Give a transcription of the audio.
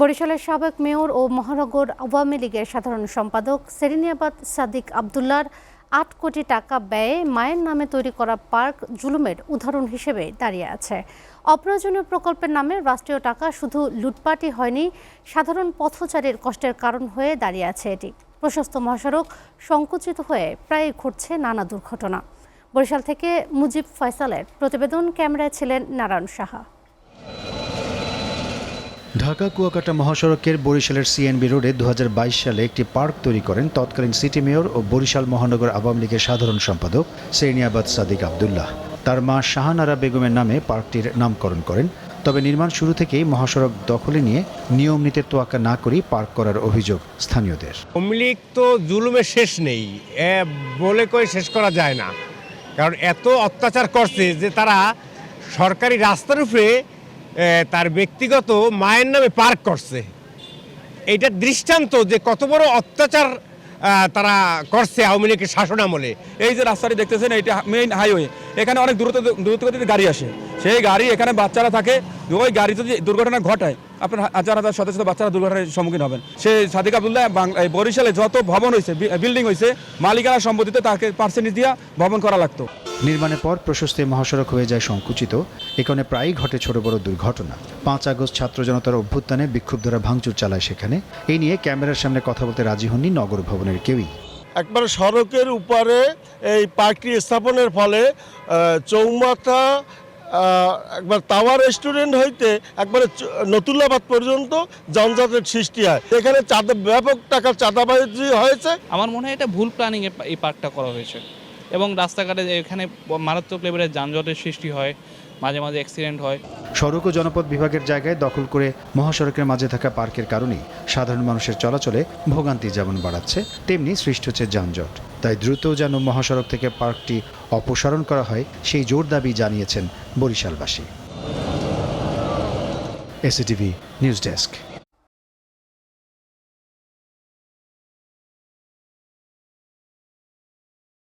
বরিশালের সাবেক মেয়র ও মহানগর আওয়ামী লীগের সাধারণ সম্পাদক সেরিনিয়াবাদ সাদিক আব্দুল্লাহর ৮ কোটি টাকা ব্যয়ে মায়ের নামে তৈরি করা পার্ক জুলুমের উদাহরণ হিসেবে দাঁড়িয়ে আছে। অপ্রয়োজনীয় প্রকল্পের নামে রাষ্ট্রীয় টাকা শুধু লুটপাটই হয়নি, সাধারণ পথচারীর কষ্টের কারণ হয়ে দাঁড়িয়ে আছে এটি। প্রশস্ত মহাসড়ক সংকুচিত হয়ে প্রায় ঘটছে নানা দুর্ঘটনা। বরিশাল থেকে মুজিব ফয়সালের প্রতিবেদন, ক্যামেরায় ছিলেন নারায়ণ সাহা। ঢাকা কুয়াকাটা মহাসড়কের বরিশালের সিএনবি রোডে ২০২২ সালে একটি পার্ক তৈরি করেন তৎকালীন সিটি মেয়র ও বরিশাল মহানগর আওয়ামী লীগের সাধারণ সম্পাদক সেরিনিয়াবাদ সাদিক আব্দুল্লাহ। তার মা শাহানারা বেগমের নামে পার্কটির নামকরণ করেন। তবে নির্মাণ শুরু থেকেই মহাসড়ক দখলে নিয়ে নিয়ম নীতির তোয়াক্কা না করেই পার্ক করার অভিযোগ স্থানীয়দের। আওয়ামী লীগ তো জুলুমের শেষ নেই, বলে কয়ে শেষ করা যায় না। কারণ এত অত্যাচার করছে যে তারা সরকারি রাস্তার উপরে তার ব্যক্তিগত মায়ের নামে পার্ক করছে। এইটা দৃষ্টান্ত যে কত বড় অত্যাচার তারা করছে আওয়ামী লীগের শাসন আমলে। এই যে রাস্তাটি দেখতেছেন, এইটা মেইন হাইওয়ে, এখানে অনেক দ্রুতগতিতে গাড়ি আসে। সেই গাড়ি এখানে বাচ্চারা থাকে, ওই গাড়ি যদি দুর্ঘটনা ঘটায় আপনার হাজার হাজার শত শত বাচ্চারা দুর্ঘটনার সম্মুখীন হবেন। সেই সাদিক আব্দুল্লাহ বরিশালে যত ভবন হয়েছে, বিল্ডিং হয়েছে, মালিকানা সম্পত্তিতে তাকে পার্সেন্টেজ দিয়ে ভবন করা লাগতো। নির্মাণের পর প্রশস্ত মহাসড়ক হয়ে যায় সংকুচিত। এ কারণে প্রায়ই ঘটে ছোট বড় দুর্ঘটনা। ৫ আগস্ট ছাত্র জনতার অভ্যুত্থানে বিক্ষুব্ধরা ভাঙচুর চালায় সেখানে। এই নিয়ে ক্যামেরার সামনে কথা বলতে রাজি হননি নগর ভবনের কেউই। একবার সড়কের উপরে এই পার্কটি স্থাপনের ফলে চৌমাথা একবার তাওয়া রেস্টুরেন্ট হইতে একবারে নতুল্লাবাদ পর্যন্ত যানজটের সৃষ্টি হয়। এখানে ব্যাপক টাকার চাঁদাবাজি হয়েছে। আমার মনে হয় এটা ভুল প্ল্যানিং এ এই পার্কটা করা হয়েছে এবং রাস্তাঘাটে এখানে মারাত্মক লেভেলের যানজটের সৃষ্টি হয়, মাঝে মাঝে অ্যাক্সিডেন্ট হয়। সড়ক ও জনপদ বিভাগের জায়গায় দখল করে মহাসড়কের মাঝে থাকা পার্কের কারণেই সাধারণ মানুষের চলাচলে ভোগান্তি যেমন বাড়াচ্ছে, তেমনি সৃষ্টি হচ্ছে যানজট। তাই দ্রুত যেন মহাসড়ক থেকে পার্কটি অপসারণ করা হয়, সেই জোর দাবি জানিয়েছেন বরিশালবাসী। এসিটিভি নিউজ ডেস্ক।